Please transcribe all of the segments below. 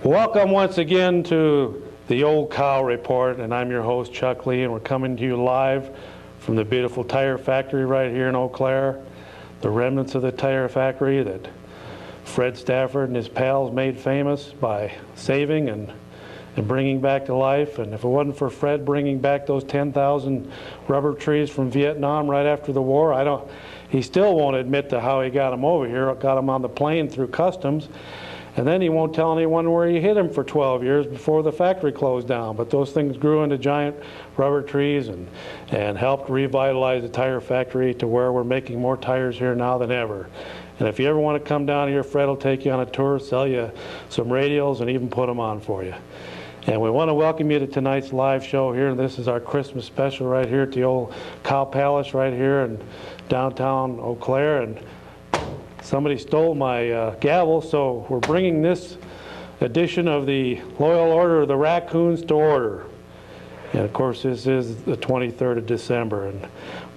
Welcome once again to the Old Cow Report, and I'm your host Chuck Lee, and we're coming to you live from the beautiful tire factory right here in Eau Claire. The remnants of the tire factory that Fred Stafford and his pals made famous by saving and bringing back to life. And if it wasn't for Fred bringing back those 10,000 rubber trees from Vietnam right after the war, he still won't admit to how he got them over here, got them on the plane through customs. And then he won't tell anyone where he hid them for 12 years before the factory closed down. But those things grew into giant rubber trees and helped revitalize the tire factory to where we're making more tires here now than ever. And if you ever want to come down here, Fred will take you on a tour, sell you some radials, and even put them on for you. And we want to welcome you to tonight's live show here. This is our Christmas special right here at the old Cow Palace right here in downtown Eau Claire. And somebody stole my gavel, so we're bringing this edition of the Loyal Order of the Raccoons to order. And of course, this is the 23rd of December. And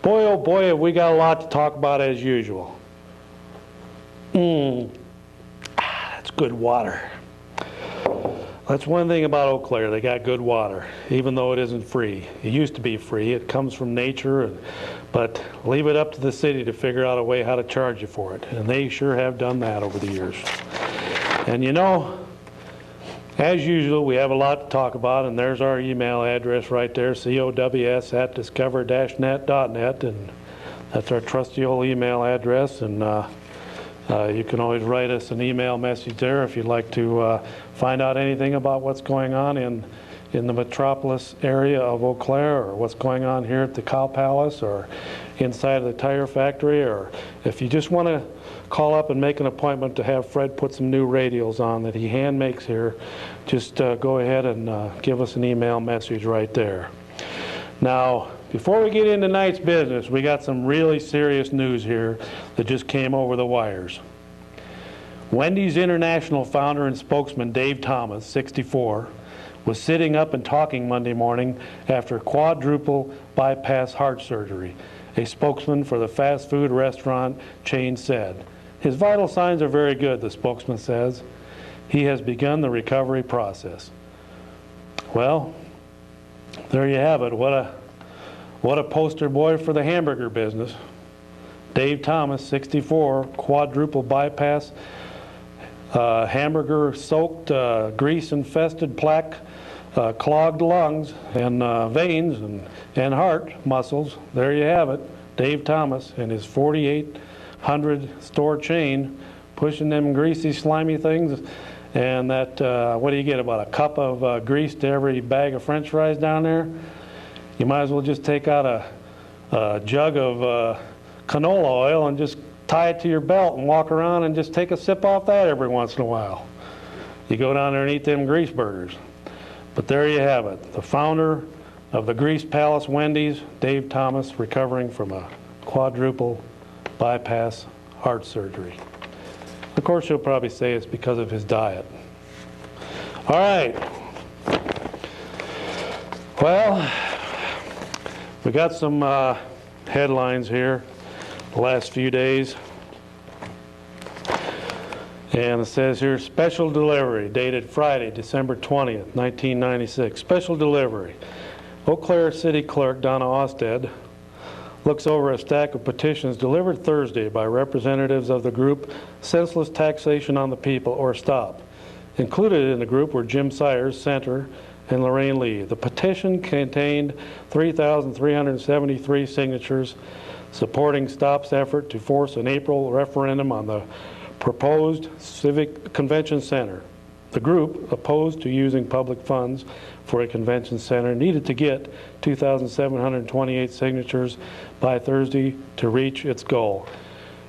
boy, oh boy, have we got a lot to talk about as usual. That's good water. That's one thing about Eau Claire, they got good water, even though it isn't free. It used to be free, it comes from nature, but leave it up to the city to figure out a way how to charge you for it. And they sure have done that over the years. And you know, as usual, we have a lot to talk about, and there's our email address right there, cows@discover-net.net, and that's our trusty old email address. And you can always write us an email message there if you'd like to find out anything about what's going on in the metropolis area of Eau Claire, or what's going on here at the Cow Palace, or inside of the tire factory, or if you just want to call up and make an appointment to have Fred put some new radials on that he hand makes here, just go ahead and give us an email message right there. Now, before we get into tonight's business, we got some really serious news here that just came over the wires. Wendy's International founder and spokesman Dave Thomas, 64, was sitting up and talking Monday morning after quadruple bypass heart surgery, a spokesman for the fast food restaurant chain said. His vital signs are very good, the spokesman says. He has begun the recovery process. Well, there you have it. What a poster boy for the hamburger business. Dave Thomas, 64, quadruple bypass, hamburger-soaked, grease-infested plaque, clogged lungs and veins and heart muscles. There you have it. Dave Thomas and his 4,800 store chain pushing them greasy, slimy things. And that, what do you get, about a cup of grease to every bag of French fries down there? You might as well just take out a jug of canola oil and just tie it to your belt and walk around and just take a sip off that every once in a while. You go down there and eat them grease burgers. But there you have it. The founder of the Grease Palace Wendy's, Dave Thomas, recovering from a quadruple bypass heart surgery. Of course, you'll probably say it's because of his diet. All right. Well, we got some headlines here the last few days. And it says here, special delivery, dated Friday, December 20th, 1996. Special delivery. Eau Claire City Clerk Donna Osted looks over a stack of petitions delivered Thursday by representatives of the group Senseless Taxation on the People, or STOP. Included in the group were Jim Sayers, Center, and Lorraine Lee. The petition contained 3,373 signatures supporting STOP's effort to force an April referendum on the proposed Civic Convention Center. The group, opposed to using public funds for a convention center, needed to get 2,728 signatures by Thursday to reach its goal.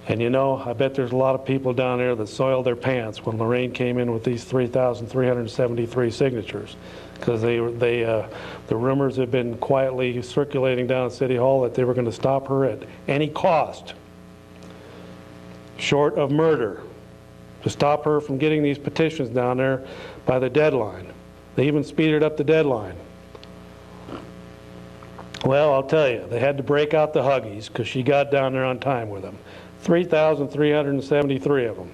And you know, I bet there's a lot of people down there that soiled their pants when Lorraine came in with these 3,373 signatures, because the rumors have been quietly circulating down at City Hall that they were going to stop her at any cost, short of murder, to stop her from getting these petitions down there by the deadline. They even speeded up the deadline. Well, I'll tell you, they had to break out the Huggies because she got down there on time with them. 3,373 of them.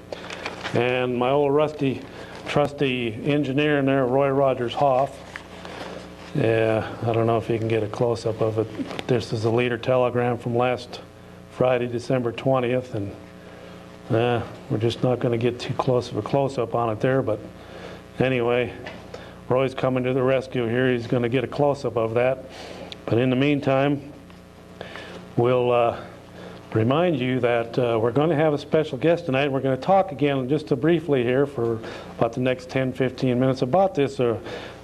And my old rusty trusty engineer in there, Roy Rogers Hoff. Yeah, I don't know if you can get a close-up of it. But this is a leader telegram from last Friday, December 20th, and we're just not going to get too close of a close-up on it there. But anyway, Roy's coming to the rescue here. He's going to get a close-up of that. But in the meantime, we'll remind you that we're going to have a special guest tonight. We're going to talk again just briefly here for about the next 10-15 minutes about this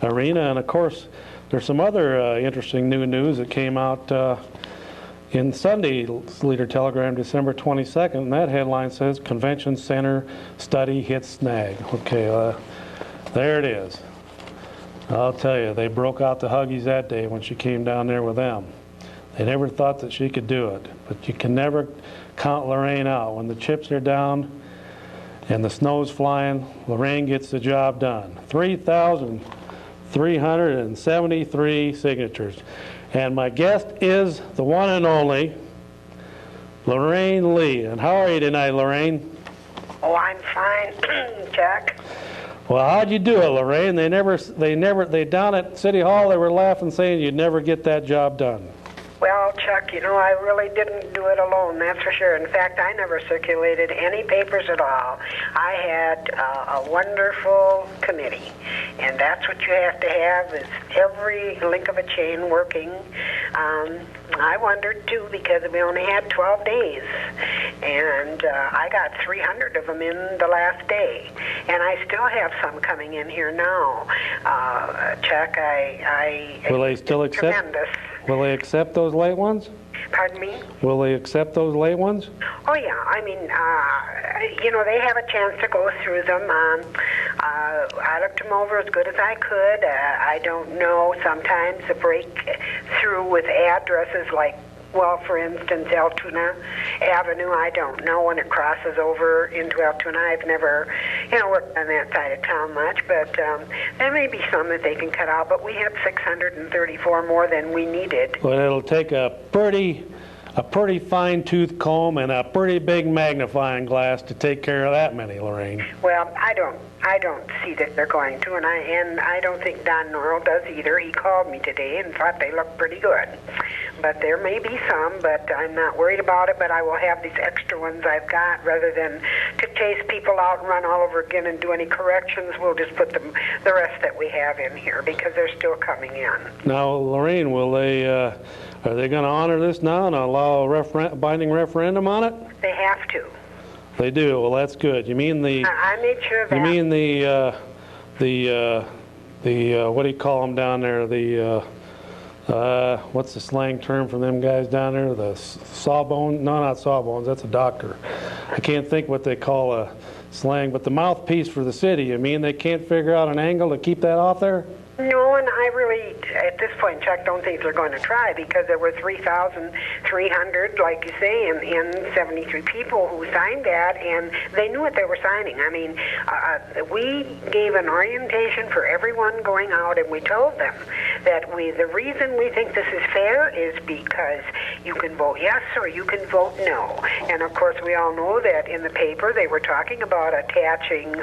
arena. And of course, there's some other interesting new news that came out in Sunday's Leader Telegram, December 22nd. And that headline says, Convention Center Study Hits Snag. Okay, there it is. I'll tell you, they broke out the Huggies that day when she came down there with them. They never thought that she could do it. But you can never count Lorraine out. When the chips are down and the snow's flying, Lorraine gets the job done. 3,373 signatures. And my guest is the one and only Lorraine Lee. And how are you tonight, Lorraine? Oh, I'm fine, Chuck. Well, how'd you do it, Lorraine? They down at City Hall, they were laughing, saying you'd never get that job done. Well, Chuck, you know, I really didn't do it alone, that's for sure. In fact, I never circulated any papers at all. I had a wonderful committee, and that's what you have to have, is every link of a chain working. I wondered, too, because we only had 12 days, and I got 300 of them in the last day, and I still have some coming in here now. Chuck, Will they still accept? Tremendous. Will they accept those late ones? Pardon me? Will they accept those late ones? Oh, yeah. I mean, you know, they have a chance to go through them. I looked them over as good as I could. I don't know, sometimes the breakthrough with addresses like, well, for instance, Altoona Avenue, I don't know when it crosses over into Altoona. I've never, you know, worked on that side of town much, but there may be some that they can cut out, but we had 634 more than we needed. Well, it'll take a pretty fine-tooth comb and a pretty big magnifying glass to take care of that many, Lorraine. Well, I don't see that they're going to, and I don't think Don Norrell does either. He called me today and thought they looked pretty good. But there may be some, but I'm not worried about it, but I will have these extra ones I've got. Rather than to chase people out and run all over again and do any corrections, we'll just put the rest that we have in here because they're still coming in. Now, Lorraine, will they, are they going to honor this now and allow a binding referendum on it? They have to. They do. Well, that's good. You mean the? I made sure of that. You mean the what do you call them down there? The what's the slang term for them guys down there? The sawbone? No, not sawbones. That's a doctor. I can't think what they call a slang, but the mouthpiece for the city. You mean they can't figure out an angle to keep that off there? No, and I really, at this point, Chuck, don't think they're going to try because there were 3,300, like you say, and 73 people who signed that, and they knew what they were signing. I mean, we gave an orientation for everyone going out, and we told them that the reason we think this is fair is because you can vote yes or you can vote no. And, of course, we all know that in the paper they were talking about attaching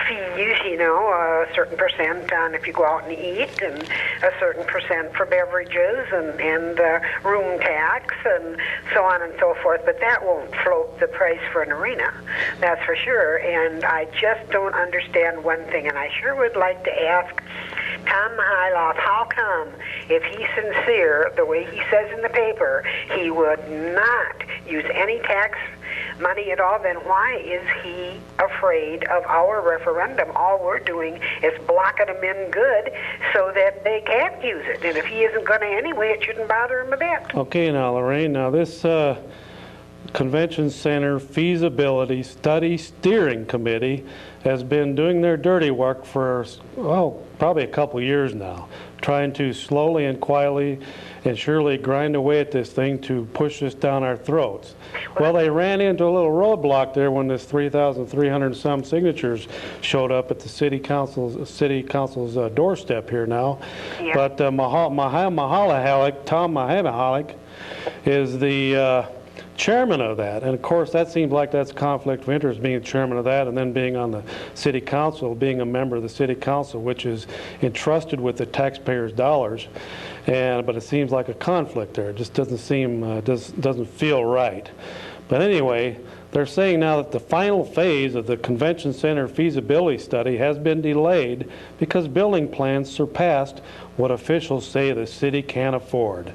fees, you know, a certain percent on if you go out and eat, and a certain percent for beverages, and room tax, and so on and so forth. But that won't float the price for an arena, that's for sure. And I just don't understand one thing, and I sure would like to ask Tom Mihailoff, how come, if he's sincere, the way he says in the paper, he would not use any tax money at all, then why is he afraid of our referendum? All we're doing is blocking them in good so that they can't use it. And if he isn't going to anyway, it shouldn't bother him a bit. Okay, now, Lorraine, now this Convention Center Feasibility Study Steering Committee has been doing their dirty work for, well, probably a couple years now, trying to slowly and quietly and surely grind away at this thing to push this down our throats. Well, they ran into a little roadblock there when this 3,300 some signatures showed up at the city council's doorstep here now. Yeah. But Tom Mihailoff is the chairman of that. And of course, that seems like that's a conflict of interest, being chairman of that and then being on the city council, being a member of the city council, which is entrusted with the taxpayers' dollars. But it seems like a conflict there. It just doesn't seem, doesn't feel right. But anyway, they're saying now that the final phase of the convention center feasibility study has been delayed because building plans surpassed what officials say the city can afford.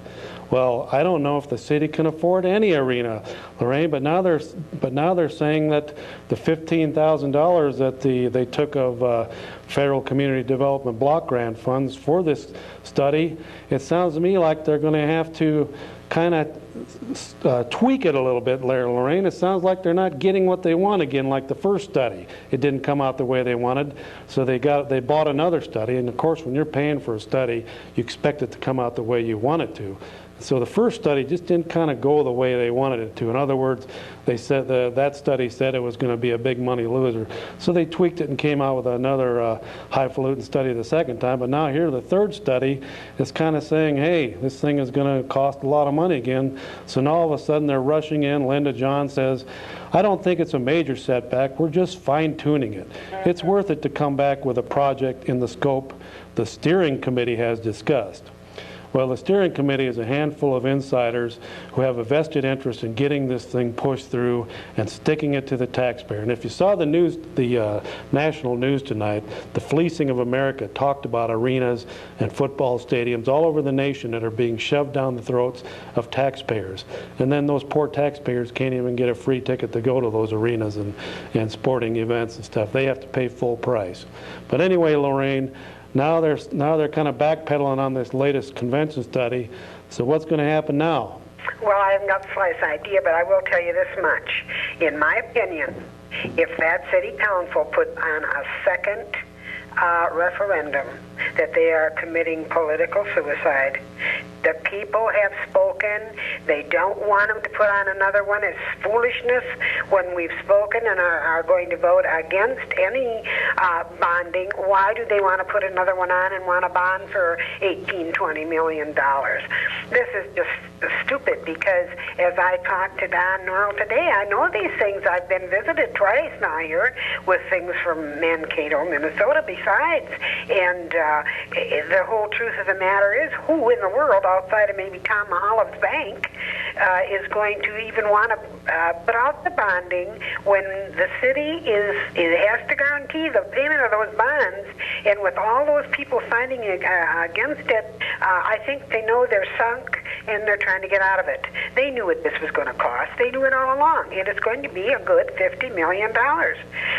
Well, I don't know if the city can afford any arena, Lorraine, but now they're saying that the $15,000 that they took of federal community development block grant funds for this study, it sounds to me like they're going to have to kind of tweak it a little bit, Lorraine. It sounds like they're not getting what they want again, like the first study. It didn't come out the way they wanted, so they bought another study. And of course, when you're paying for a study, you expect it to come out the way you want it to. So the first study just didn't kind of go the way they wanted it to. In other words, they said that study said it was going to be a big money loser. So they tweaked it and came out with another highfalutin study the second time. But now here, the third study is kind of saying, hey, this thing is going to cost a lot of money again. So now all of a sudden they're rushing in. Linda John says, I don't think it's a major setback. We're just fine-tuning it. It's worth it to come back with a project in the scope the steering committee has discussed. Well, the steering committee is a handful of insiders who have a vested interest in getting this thing pushed through and sticking it to the taxpayer. And if you saw the news, the national news tonight, the fleecing of America talked about arenas and football stadiums all over the nation that are being shoved down the throats of taxpayers. And then those poor taxpayers can't even get a free ticket to go to those arenas and sporting events and stuff. They have to pay full price. But anyway, Lorraine, now they're kind of backpedaling on this latest convention study. So what's going to happen now? Well, I haven't got the slightest idea, but I will tell you this much. In my opinion, if that city council put on a second referendum that they are committing political suicide, the people have spoken. They don't want them to put on another one. It's foolishness when we've spoken and are going to vote against any bonding. Why do they want to put another one on and want to bond for $18-20 million? This is just stupid because as I talked to Don Norrell today, I know these things. I've been visited twice now here with things from Mankato, Minnesota besides. And the whole truth of the matter is, who in the world outside of maybe Tom Mahala's bank is going to even want to put out the bonding when the city it has to guarantee the payment of those bonds, and with all those people signing against it, I think they know they're sunk and they're trying to get out of it. They knew what this was going to cost. They knew it all along, and it's going to be a good $50 million.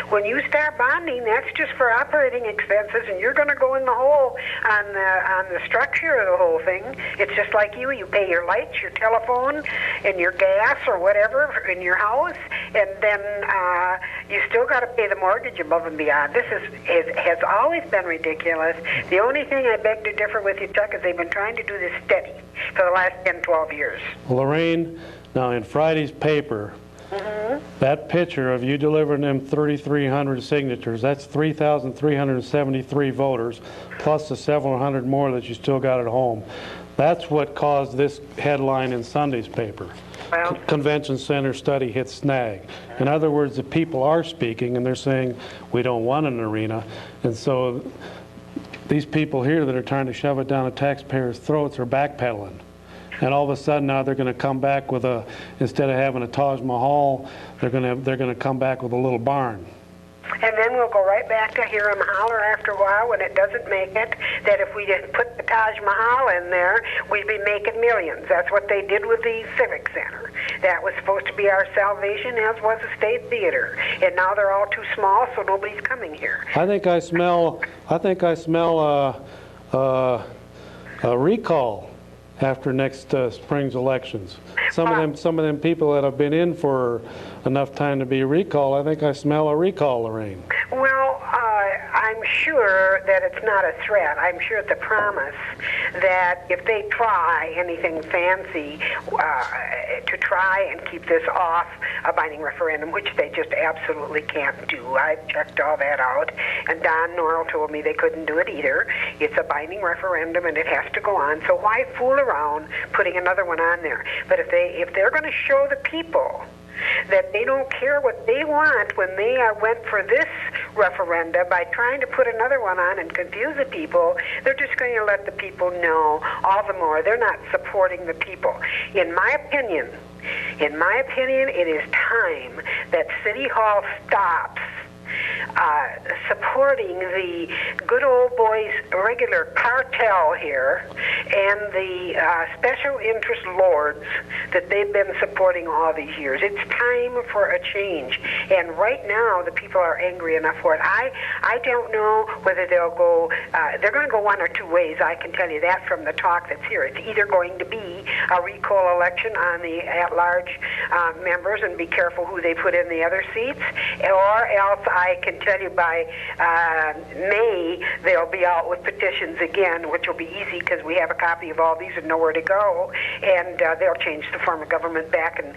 When you start bonding, that's just for operating expenses, and you're going to go in the hole on the structure of the whole thing. It's just like you pay your lights, your telephone, and your gas or whatever in your house, and then you still got to pay the mortgage above and beyond. This has always been ridiculous. The only thing I beg to differ with you, Chuck, is they've been trying to do this steady for the last 10, 12 years. Lorraine, now in Friday's paper, that picture of you delivering them 3,300 signatures, that's 3,373 voters, plus the several hundred more that you still got at home. That's what caused this headline in Sunday's paper. Well, Convention Center study hits snag. In other words, the people are speaking, and they're saying, we don't want an arena. And so these people here that are trying to shove it down the taxpayers' throats are backpedaling. And all of a sudden now they're going to come back with instead of having a Taj Mahal, they're going to come back with a little barn. And then we'll go right back to hear them holler after a while when it doesn't make it, that if we didn't put the Taj Mahal in there, we'd be making millions. That's what they did with the Civic Center. That was supposed to be our salvation, as was the State Theater. And now they're all too small, so nobody's coming here. I think I smell a recall after next spring's elections. Some of them people that have been in for enough time to be recalled, I think I smell a recall, Lorraine. Well, I'm sure that it's not a threat. I'm sure it's a promise that if they try anything fancy to try and keep this off a binding referendum, which they just absolutely can't do. I've checked all that out, and Don Norrell told me they couldn't do it either. It's a binding referendum, and it has to go on. So why fool around putting another one on there? But if they're going to show the people that they don't care what they want when they went for this referenda by trying to put another one on and confuse the people, they're just going to let the people know all the more they're not supporting the people. In my opinion, it is time that City Hall stops supporting the good old boys regular cartel here and the special interest lords that they've been supporting all these years. It's time for a change, and right now the people are angry enough for it. I don't know whether they'll go, they're going to go one or two ways, I can tell you that from the talk that's here. It's either going to be a recall election on the at-large members, and be careful who they put in the other seats, or else I can tell you by May they'll be out with petitions again, which will be easy because we have a copy of all these and know where to go, and they'll change the form of government back and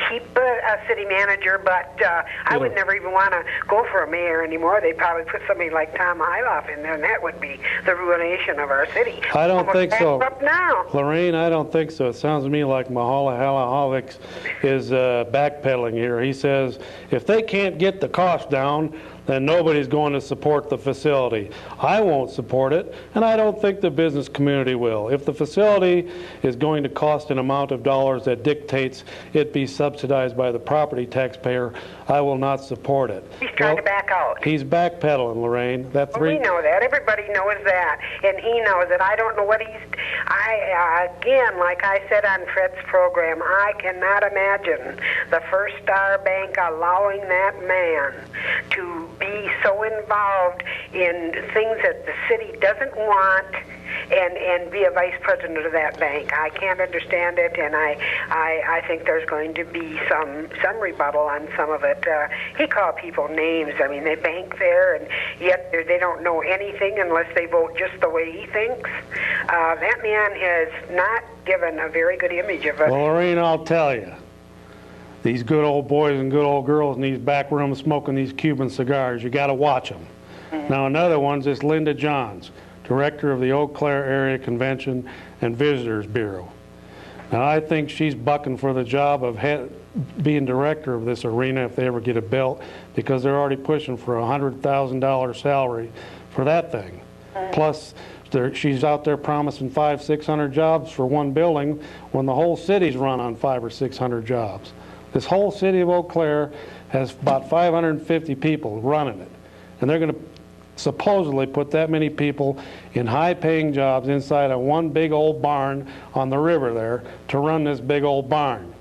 keep a city manager, but I would never even want to go for a mayor anymore. They'd probably put somebody like Tom Hyloff in there, and that would be the ruination of our city. I don't think so. Now. Lorraine, I don't think so. It sounds to me like Mahala Halaholics is backpedaling here. He says if they can't get the cost down, then nobody's going to support the facility. I won't support it, and I don't think the business community will. If the facility is going to cost an amount of dollars that dictates it be subsidized by the property taxpayer, I will not support it. He's trying to back out. He's backpedaling, Lorraine. We know that. Everybody knows that, and he knows it. I don't know what he's... Again, like I said on Fred's program, I cannot imagine the First Star Bank allowing that man to be so involved in things that the city doesn't want and be a vice president of that bank. I can't understand it, and I think there's going to be some rebuttal on some of it. He called people names. I mean, they bank there, and yet they don't know anything unless they vote just the way he thinks. That man has not given a very good image of us. Well, Lorraine, I'll tell you. These good old boys and good old girls in these back rooms smoking these Cuban cigars, you got to watch them. Mm-hmm. Now, another one's this Linda Johns, director of the Eau Claire Area Convention and Visitors Bureau. Now, I think she's bucking for the job of being director of this arena if they ever get it built, because they're already pushing for a $100,000 salary for that thing. Mm-hmm. Plus, she's out there promising 500-600 jobs for one building when the whole city's run on 500 or 600 jobs. This whole city of Eau Claire has about 550 people running it, and they're going to supposedly put that many people in high-paying jobs inside of one big old barn on the river there to run this big old barn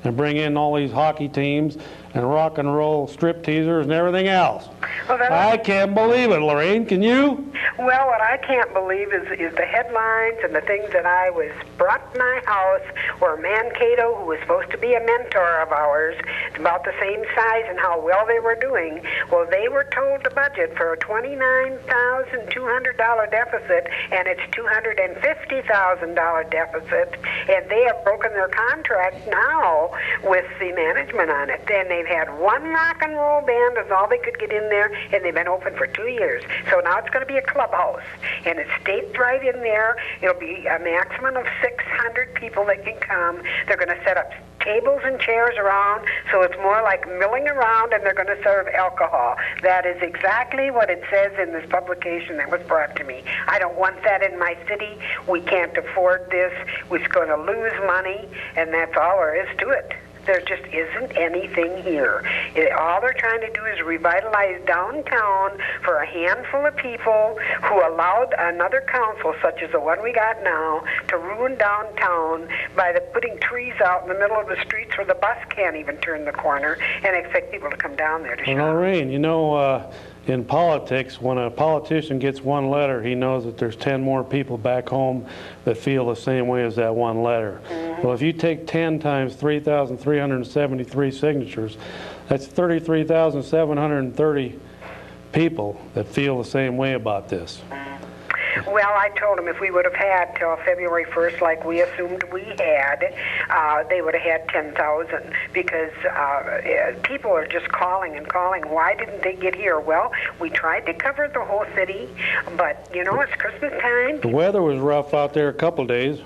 and bring in all these hockey teams and rock and roll strip teasers and everything else. Well, I can't believe it, Lorraine. Can you? Well, what I can't believe is the headlines and the things that I was brought to my house where Mankato, who was supposed to be a mentor of ours, about the same size and how well they were doing, well, they were told to budget for a $29,200 deficit, and it's $250,000 deficit, and they have broken their contract now with the management on it. And they've had one rock and roll band is all they could get in there, and they've been open for 2 years. So now it's going to be a clubhouse, and it's staked right in there. It'll be a maximum of 600 people that can come. They're going to set up tables and chairs around, so it's more like milling around, and they're going to serve alcohol. That is exactly what it says in this publication that was brought to me. I don't want that in my city. We can't afford this. We're going to lose money, and that's all there is to it. There just isn't anything here. All they're trying to do is revitalize downtown for a handful of people who allowed another council, such as the one we got now, to ruin downtown by putting trees out in the middle of the streets where the bus can't even turn the corner, and expect people to come down there to shop. Well, Lorraine, you know, in politics, when a politician gets one letter, he knows that there's 10 more people back home that feel the same way as that one letter. Mm-hmm. Well, if you take 10 times 3,373 signatures, that's 33,730 people that feel the same way about this. Well, I told them if we would have had till February 1st, like we assumed we had, they would have had 10,000 because people are just calling and calling. Why didn't they get here? Well, we tried to cover the whole city, but you know, it's Christmas time. The weather was rough out there a couple days.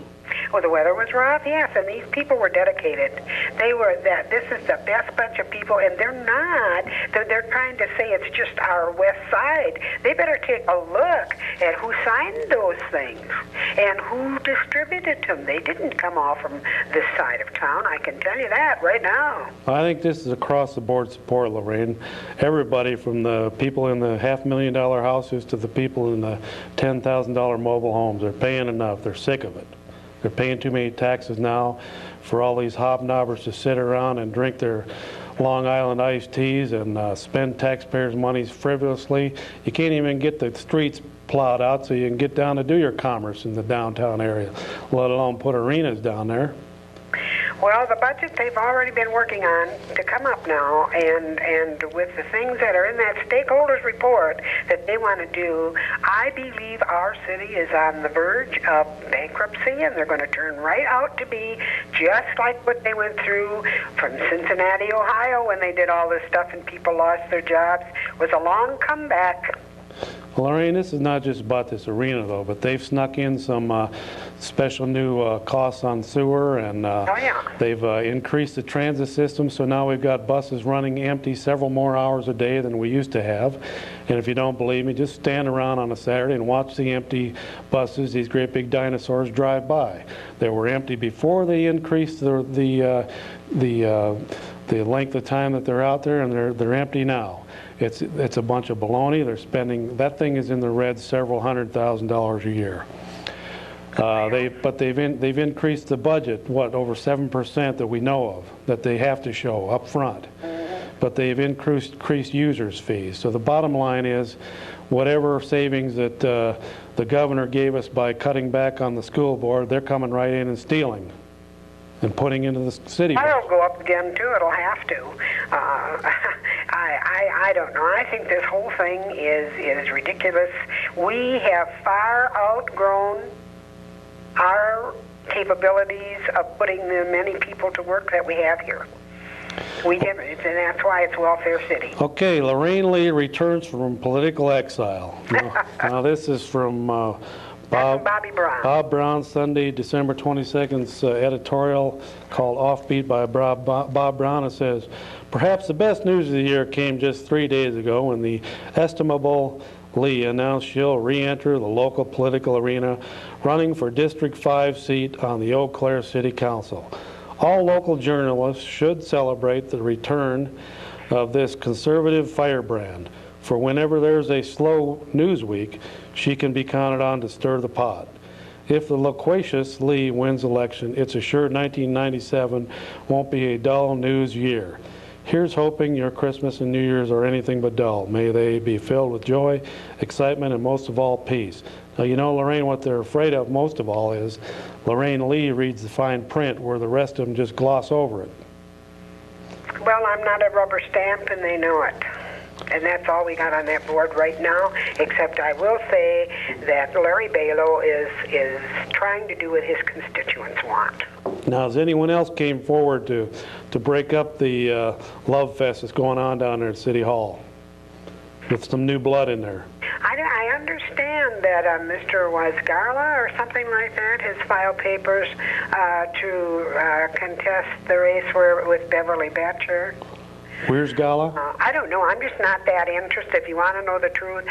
Well, the weather was rough, yes, and these people were dedicated. They were that. This is the best bunch of people, and they're not. They're trying to say it's just our west side. They better take a look at who signed those things and who distributed them. They didn't come all from this side of town. I can tell you that right now. I think this is across-the-board support, Lorraine. Everybody from the people in the $500,000 houses to the people in the $10,000 mobile homes. They're paying enough. They're sick of it. They're paying too many taxes now for all these hobnobbers to sit around and drink their Long Island iced teas and spend taxpayers' monies frivolously. You can't even get the streets plowed out so you can get down to do your commerce in the downtown area, let alone put arenas down there. Well, the budget they've already been working on to come up now, and with the things that are in that stakeholders report that they want to do, I believe our city is on the verge of bankruptcy, and they're going to turn right out to be just like what they went through from Cincinnati, Ohio, when they did all this stuff and people lost their jobs. It was a long comeback. Well, Lorraine, this is not just about this arena, though, but they've snuck in some special new costs on sewer, and they've increased the transit system, so now we've got buses running empty several more hours a day than we used to have. And if you don't believe me, just stand around on a Saturday and watch the empty buses, these great big dinosaurs, drive by. They were empty before they increased the length of time that they're out there, and they're empty now. It's a bunch of baloney. They're spending, that thing is in the red several $100,000 a year. But they've increased the budget, what, over 7% that we know of, that they have to show up front. But they've increased users' fees. So the bottom line is, whatever savings that the governor gave us by cutting back on the school board, they're coming right in and stealing and putting into the city. It'll go up again too. It'll have to. I don't know. I think this whole thing is ridiculous. We have far outgrown our capabilities of putting the many people to work that we have here. We haven't, and that's why it's Welfare City. Okay, Lorraine Lee returns from political exile. Now this is from Bobby Brown. Bob Brown, Sunday, December 22nd's editorial called Offbeat by Bob Brown. It says, perhaps the best news of the year came just 3 days ago when the estimable Lee announced she'll re-enter the local political arena, running for District 5 seat on the Eau Claire City Council. All local journalists should celebrate the return of this conservative firebrand, for whenever there's a slow news week, she can be counted on to stir the pot. If the loquacious Lee wins election, it's assured 1997 won't be a dull news year. Here's hoping your Christmas and New Year's are anything but dull. May they be filled with joy, excitement, and most of all, peace. Now, you know, Lorraine, what they're afraid of most of all is Lorraine Lee reads the fine print where the rest of them just gloss over it. Well, I'm not a rubber stamp, and they know it. And that's all we got on that board right now, except I will say that Larry Balo is trying to do what his constituents want. Now, has anyone else came forward to break up the love fest that's going on down there at City Hall with some new blood in there? I understand that Mr. Wasgarla or something like that has filed papers to contest the race with Beverly Batcher. Where's Gala? I don't know. I'm just not that interested. If you want to know the truth,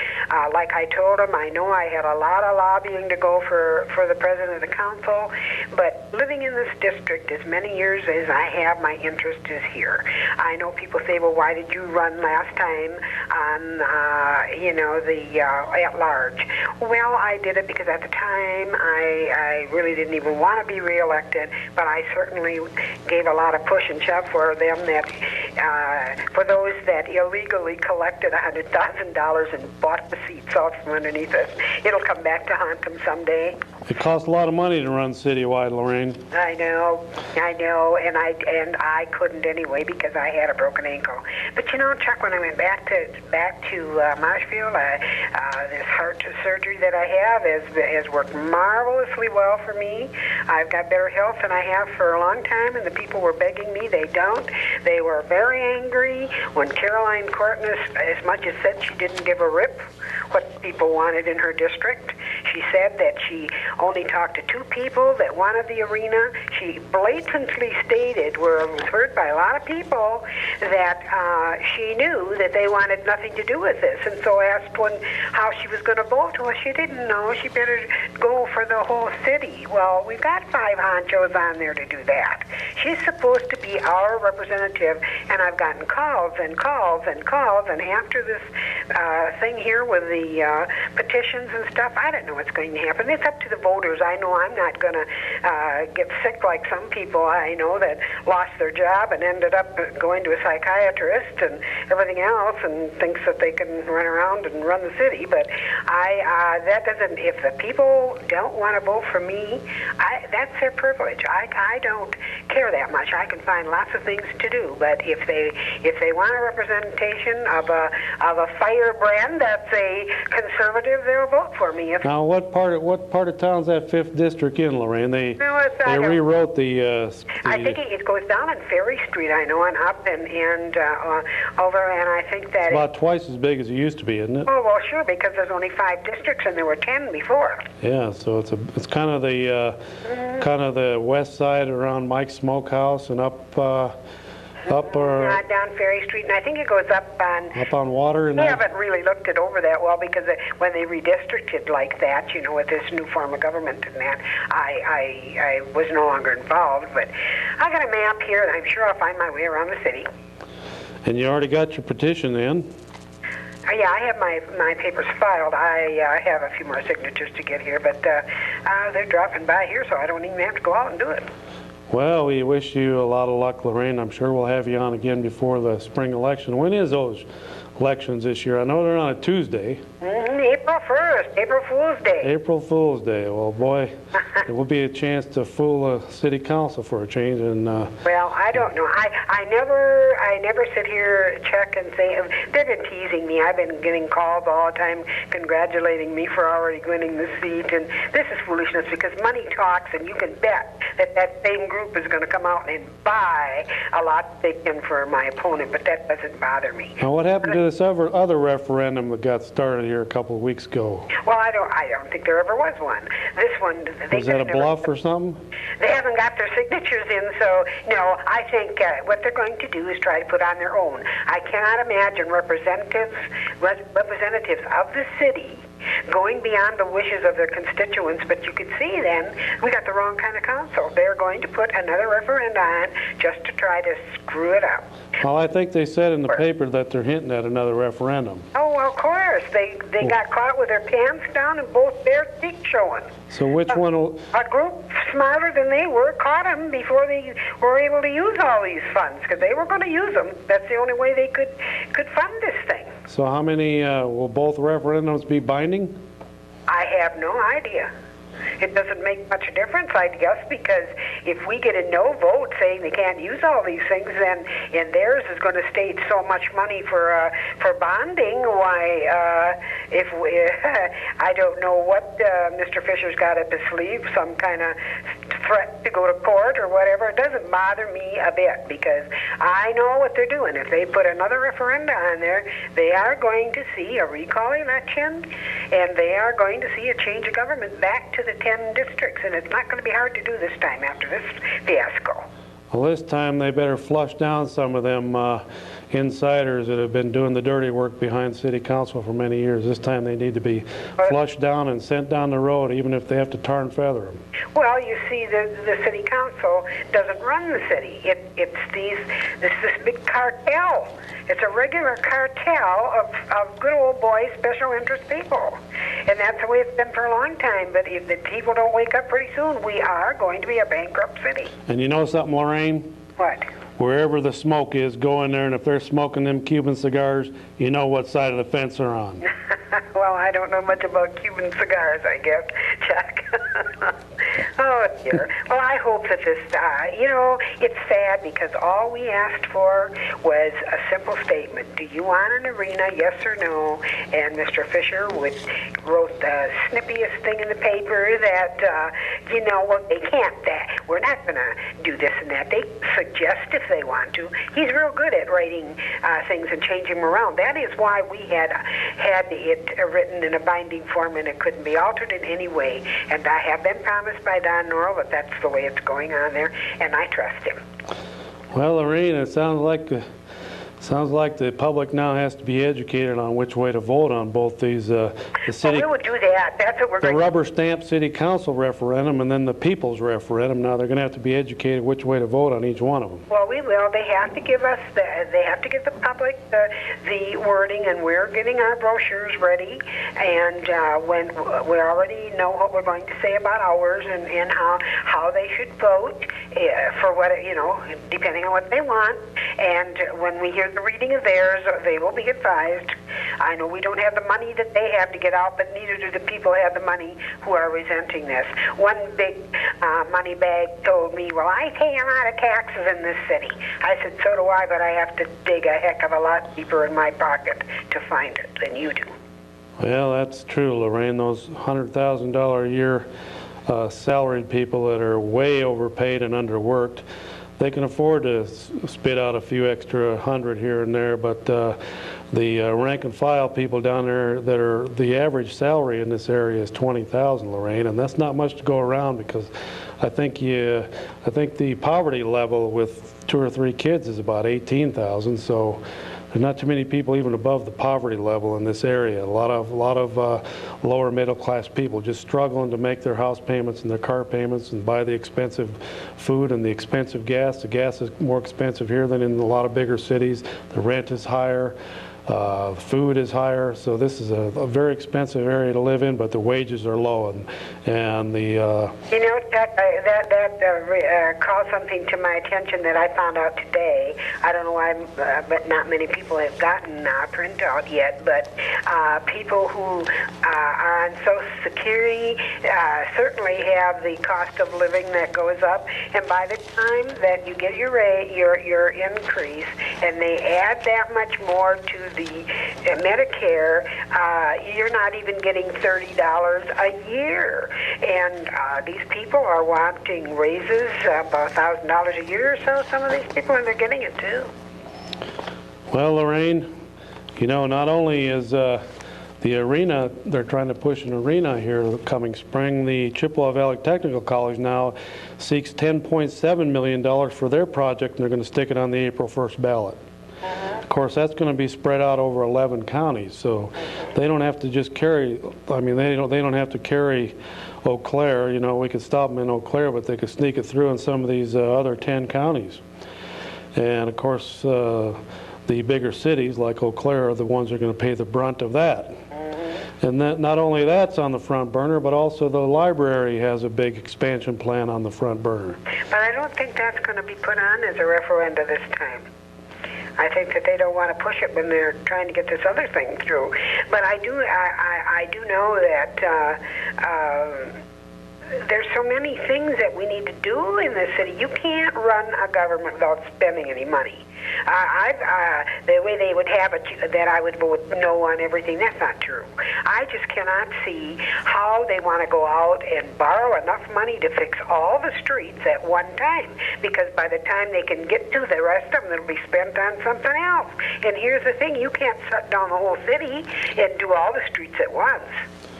like I told him, I know I had a lot of lobbying to go for the president of the council, but living in this district as many years as I have, my interest is here. I know people say, well, why did you run last time on, the at-large? Well, I did it because at the time I really didn't even want to be reelected, but I certainly gave a lot of push and shove for them for those that illegally collected $100,000 and bought the seats off from underneath us. It'll come back to haunt them someday. It costs a lot of money to run citywide, Lorraine. Lorraine. I know, and I couldn't anyway because I had a broken ankle. But you know, Chuck, when I went back to Marshfield, this heart surgery that I have has worked marvelously well for me. I've got better health than I have for a long time, and the people were begging me. They don't. They were very angry when Caroline Corton, as much as said she didn't give a rip what people wanted in her district. She said that she only talked to 2 people that wanted the arena. She blatantly stated, where it was heard by a lot of people, that she knew that they wanted nothing to do with this. And so asked how she was going to vote. Well, she didn't know. She better go for the whole city. Well, we've got 5 honchos on there to do that. She's supposed to be our representative, and I've gotten calls and calls and calls, and after this thing here with the petitions and stuff, I don't know what's going to happen. It's up to the voters. I know I'm not going to get sick like some people I know that lost their job and ended up going to a psychiatrist and everything else and thinks that they can run around and run the city. But that doesn't, if the people don't want to vote for me, that's their privilege. I don't care that much. I can find lots of things to do. But if they want a representation of a firebrand that's a conservative, they'll vote for me. Now, what part of town's that 5th district in, Lorraine? They rewrote the. I think it goes down on Ferry Street, I know, and up and over, and I think that it's about twice as big as it used to be, isn't it? Oh well, sure, because there's only 5 districts and there were 10 before. Yeah, so it's kind of the west side around Mike's Smokehouse and up down Ferry Street, and I think it goes up on Water. And I haven't really looked it over that well because when they redistricted like that, you know, with this new form of government and that, I was no longer involved. But I got a map here, and I'm sure I'll find my way around the city. And you already got your petition in? Yeah, I have my papers filed. I have a few more signatures to get here, but they're dropping by here, so I don't even have to go out and do it. Well, we wish you a lot of luck, Lorraine. I'm sure we'll have you on again before the spring election. When is those elections this year? I know they're on a Tuesday. April 1st, April Fool's Day. April Fool's Day. Well, boy, it will be a chance to fool a city council for a change. And well, I don't know. I never sit here, Chuck, and say they've been teasing me. I've been getting calls all the time congratulating me for already winning the seat, and this is foolishness because money talks, and you can bet that same group is going to come out and buy a lot they can for my opponent. But that doesn't bother me. Now, what happened to this other referendum that got started here a couple of weeks ago? Well, I don't think there ever was one. This one, was that a bluff or something? They haven't got their signatures in, so no. I think what they're going to do is try to put on their own. I cannot imagine representatives of the city going beyond the wishes of their constituents, but you could see then we got the wrong kind of council. They're going to put another referendum on just to try to screw it up. Well, I think they said in the paper that they're hinting at another referendum. Oh, well, of course. They got caught with their pants down and both bare cheeks showing. So which one will... A group smarter than they were caught them before they were able to use all these funds, because they were going to use them. That's the only way they could fund this thing. So how many, will both referendums be binding? I have no idea. It doesn't make much difference, I guess, because if we get a no vote saying they can't use all these things, then and theirs is going to state so much money for bonding. Why, I don't know what Mr. Fisher's got up his sleeve, some kind of threat to go to court or whatever. It doesn't bother me a bit because I know what they're doing. If they put another referendum on there, they are going to see a recall election, and they are going to see a change of government back to the 10 districts, and it's not going to be hard to do this time after this fiasco. Well, this time they better flush down some of them insiders that have been doing the dirty work behind city council for many years. This time they need to be flushed down and sent down the road, even if they have to tar and feather them. Well, you see, the city council doesn't run the city. It's this big cartel. It's a regular cartel of good old boys, special interest people. And that's the way it's been for a long time. But if the people don't wake up pretty soon, we are going to be a bankrupt city. And you know something, Lorraine? What? Wherever the smoke is, go in there, and if they're smoking them Cuban cigars, you know what side of the fence they're on. Well, I don't know much about Cuban cigars, I guess, Chuck. Oh, dear. Well, I hope that this, it's sad because all we asked for was a simple statement. Do you want an arena, yes or no? And Mr. Fisher wrote the snippiest thing in the paper that, well, they can't. We're not going to do this and that. They suggest if they want to. He's real good at writing things and changing them around. That is why we had it written in a binding form and it couldn't be altered in any way. And I have been promised by Don Norrell that that's the way it's going on there, and I trust him. Well, Lorraine, it sounds like the public now has to be educated on which way to vote on both these the city. Well, we would do that. That's what we're the going rubber stamp city council referendum and then the people's referendum. Now they're going to have to be educated which way to vote on each one of them. Well, we will. They have to give us they have to give the public the wording, and we're getting our brochures ready. And when we already know what we're going to say about ours and how they should vote for what depending on what they want. And when we hear the reading of theirs, they will be advised. I know we don't have the money that they have to get out, but neither do the people have the money who are resenting this. One big money bag told me, well, I pay a lot of taxes in this city. I said, so do I, but I have to dig a heck of a lot deeper in my pocket to find it than you do. Well, that's true, Lorraine. Those $100,000 a year salaried people that are way overpaid and underworked, they can afford to spit out a few extra hundred here and there, but the rank and file people down there that are the average salary in this area is $20,000, Lorraine, and that's not much to go around because I think the poverty level with 2 or 3 kids is about 18,000. So there's not too many people even above the poverty level in this area. A lot of lower middle class people just struggling to make their house payments and their car payments and buy the expensive food and the expensive gas. The gas is more expensive here than in a lot of bigger cities. The rent is higher. Food is higher, so this is a very expensive area to live in, but the wages are low, and the that called something to my attention that I found out today. I don't know why, but not many people have gotten printout yet, but people who are on Social Security certainly have the cost of living that goes up, and by the time that you get your increase, and they add that much more to the Medicare, you're not even getting $30 a year. And these people are wanting raises about $1,000 a year or so. Some of these people, and they're getting it too. Well, Lorraine, not only is the arena, they're trying to push an arena here coming spring. The Chippewa Valley Technical College now seeks $10.7 million for their project, and they're going to stick it on the April 1st ballot. Of course, that's going to be spread out over 11 counties, so they don't have to just carry. I mean, they don't have to carry Eau Claire. We could stop them in Eau Claire, but they could sneak it through in some of these other 10 counties. And of course, the bigger cities like Eau Claire are the ones that are going to pay the brunt of that. And that, not only that's on the front burner, but also the library has a big expansion plan on the front burner. But I don't think that's going to be put on as a referenda this time. I think that they don't want to push it when they're trying to get this other thing through. But I do know that there's so many things that we need to do in this city. You can't run a government without spending any money. The way they would have it, that I would vote no on everything, that's not true. I just cannot see how they want to go out and borrow enough money to fix all the streets at one time, because by the time they can get to the rest of them, it'll be spent on something else. And here's the thing, you can't shut down the whole city and do all the streets at once.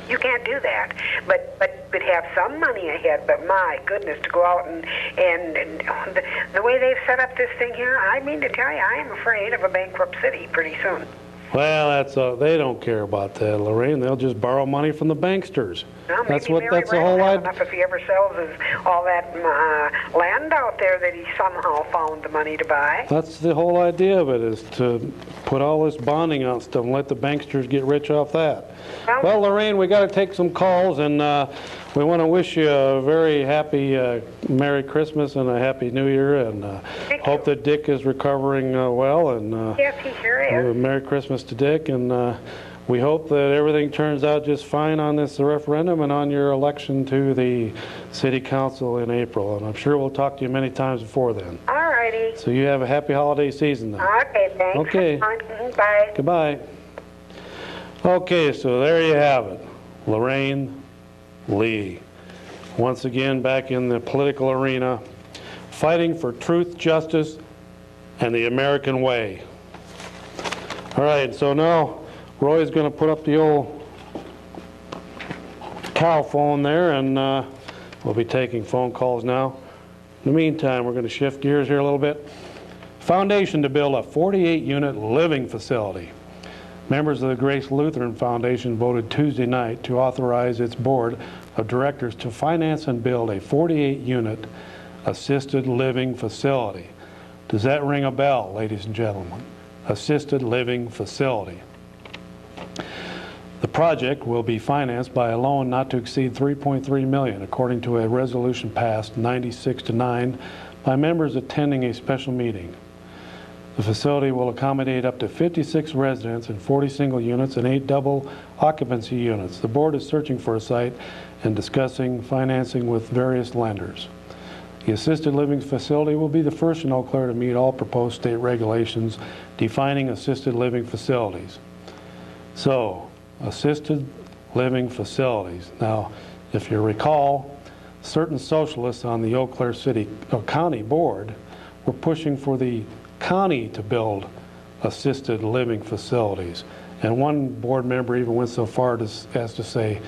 You can't do that, but have some money ahead. But my goodness, to go out and the way they've set up this thing here, I mean to tell you, I am afraid of a bankrupt city pretty soon. Well, they don't care about that, Lorraine. They'll just borrow money from the banksters. Well, that's the whole idea. If he ever sells all that land out there that he somehow found the money to buy. That's the whole idea of it, is to put all this bonding out stuff and let the banksters get rich off that. Well, Lorraine, we got to take some calls, and we want to wish you a very happy Merry Christmas and a Happy New Year, and hope that Dick is recovering well. And yes, he sure is. Merry Christmas to Dick, and we hope that everything turns out just fine on this referendum and on your election to the city council in April. And I'm sure we'll talk to you many times before then. All righty. So you have a happy holiday season now. Okay, thanks. Okay. Bye. Goodbye. Okay, so there you have it. Lorraine Lee. Once again back in the political arena, fighting for truth, justice, and the American way. All right, so now Roy's going to put up the old cow phone there, and we'll be taking phone calls now. In the meantime, we're going to shift gears here a little bit. Foundation to build a 48-unit living facility. Members of the Grace Lutheran Foundation voted Tuesday night to authorize its board of directors to finance and build a 48-unit assisted living facility. Does that ring a bell, ladies and gentlemen? Assisted living facility. The project will be financed by a loan not to exceed $3.3 million, according to a resolution passed 96-9 by members attending a special meeting. The facility will accommodate up to 56 residents in 40 single units and 8 double occupancy units. The board is searching for a site and discussing financing with various lenders. The assisted living facility will be the first in Eau Claire to meet all proposed state regulations defining assisted living facilities. So, assisted living facilities. Now, if you recall, certain socialists on the Eau Claire County Board were pushing for the county to build assisted living facilities. And one board member even went so far as to say,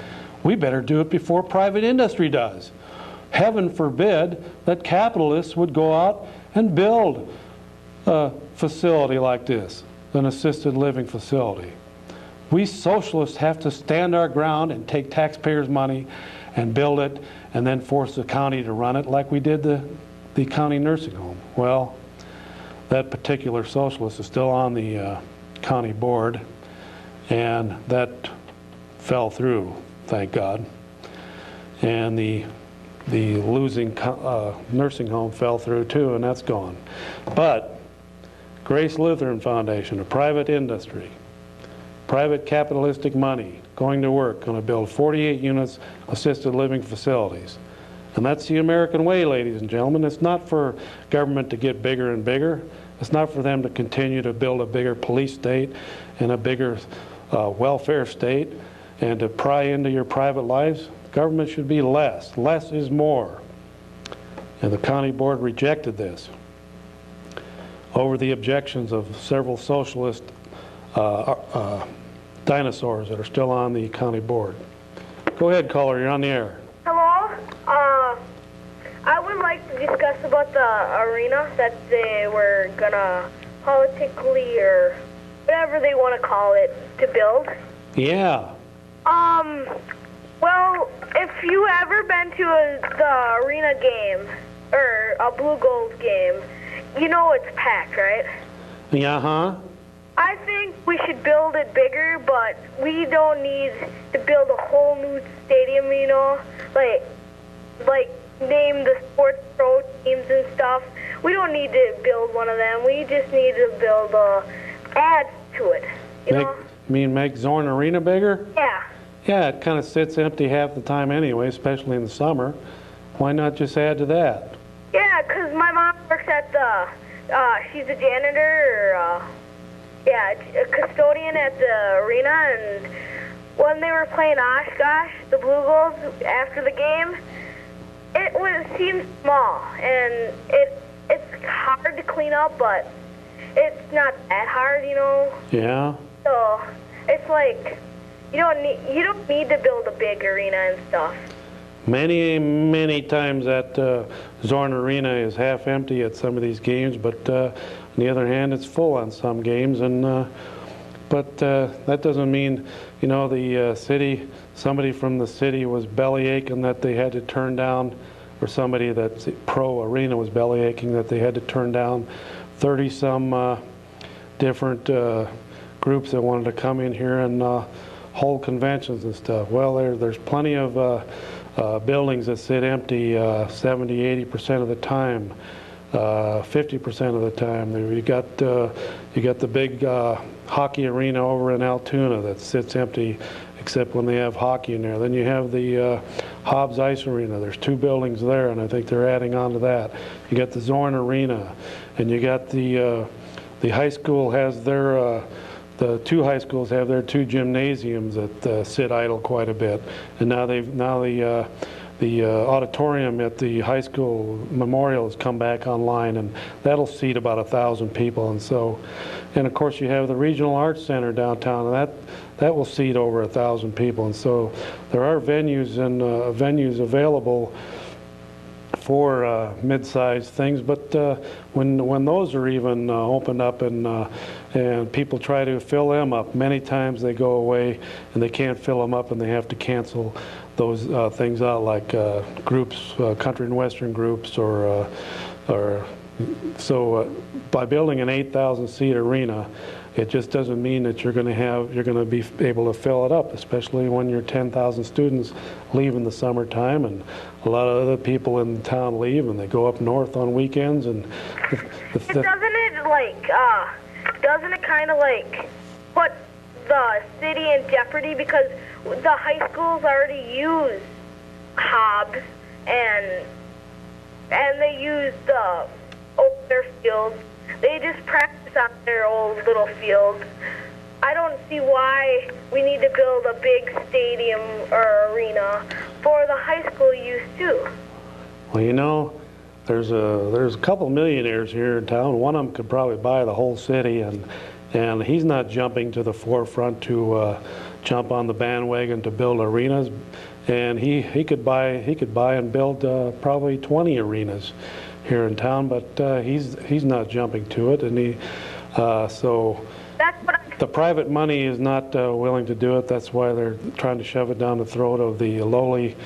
we better do it before private industry does. Heaven forbid that capitalists would go out and build a facility like this, an assisted living facility. We socialists have to stand our ground and take taxpayers' money and build it and then force the county to run it like we did the county nursing home. Well, that particular socialist is still on the county board, and that fell through, thank God. And the losing nursing home fell through too, and that's gone. But Grace Lutheran Foundation, a private industry, private capitalistic money, going to work, going to build 48 units assisted living facilities. And that's the American way, ladies and gentlemen. It's not for government to get bigger and bigger. It's not for them to continue to build a bigger police state and a bigger welfare state and to pry into your private lives. Government should be less. Less is more. And the county board rejected this over the objections of several socialist dinosaurs that are still on the county board. Go ahead, caller. You're on the air. Hello. I would like to discuss about the arena that they were gonna politically or whatever they want to call it to build. Yeah. Well, if you ever been to the arena game or a Blue Gold game, you know it's packed, right? Yeah, huh? I think we should build it bigger, but we don't need to build a whole new stadium, you know? Like name the sports pro teams and stuff. We don't need to build one of them. We just need to build ads to it, you know? You mean make Zorn Arena bigger? Yeah. Yeah, it kind of sits empty half the time anyway, especially in the summer. Why not just add to that? Yeah, 'cause my mom works at she's a janitor or, a custodian at the arena, and when they were playing Oshkosh, the Blue Goals, after the game, it seemed small, and it's hard to clean up, but it's not that hard, you know? Yeah. So, it's like, you don't need to build a big arena and stuff. Many, many times that Zorn Arena is half empty at some of these games, but on the other hand, it's full on some games. And but that doesn't mean, you know, the somebody from the city was belly aching that they had to turn down, or somebody that's pro arena was belly aching that they had to turn down 30-some different groups that wanted to come in here and hold conventions and stuff. Well, there's plenty of buildings that sit empty 70-80% of the time 50% of the time. You got the big hockey arena over in Altoona that sits empty except when they have hockey in there. Then you have the Hobbs Ice Arena. There's 2 buildings there, and I think they're adding on to that. You got the Zorn Arena, and you got the high school has their the 2 high schools have their 2 gymnasiums that sit idle quite a bit, and now the auditorium at the high school memorial has come back online, and that'll seat about 1,000 people. And of course you have the Regional Arts Center downtown, and that will seat over 1,000 people. And so there are venues and venues available for mid-sized things, but when those are even opened up and people try to fill them up, many times they go away and they can't fill them up, and they have to cancel those things out, like groups, country and western groups, or so by building an 8,000 seat arena, it just doesn't mean that you're going to be able to fill it up, especially when you're 10,000 students leave in the summertime, and a lot of other people in town leave and they go up north on weekends. And doesn't it kind of like put the city in jeopardy, because the high schools already use Hobbs and they use the their fields. They just practice on their old little fields. I don't see why we need to build a big stadium or arena for the high school use too. Well, you know, there's a couple millionaires here in town. One of them could probably buy the whole city, and he's not jumping to the forefront to jump on the bandwagon to build arenas. And he could buy and build probably 20 arenas here in town, but he's not jumping to it, and so the private money is not willing to do it. That's why they're trying to shove it down the throat of the lowly,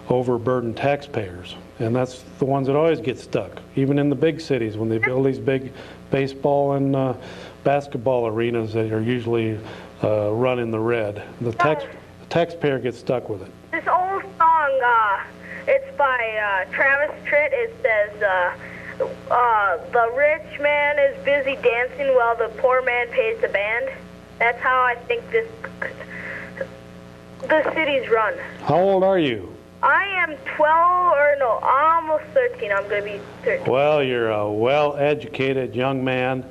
overburdened taxpayers, and that's the ones that always get stuck, even in the big cities when they build these big baseball and basketball arenas that are usually run in the red. The taxpayer gets stuck with it. This old song, it's by Travis Tritt. It says, the rich man is busy dancing while the poor man pays the band. That's how I think the city's run. How old are you? I am 12, almost 13. I'm going to be 13. Well, you're a well-educated young man,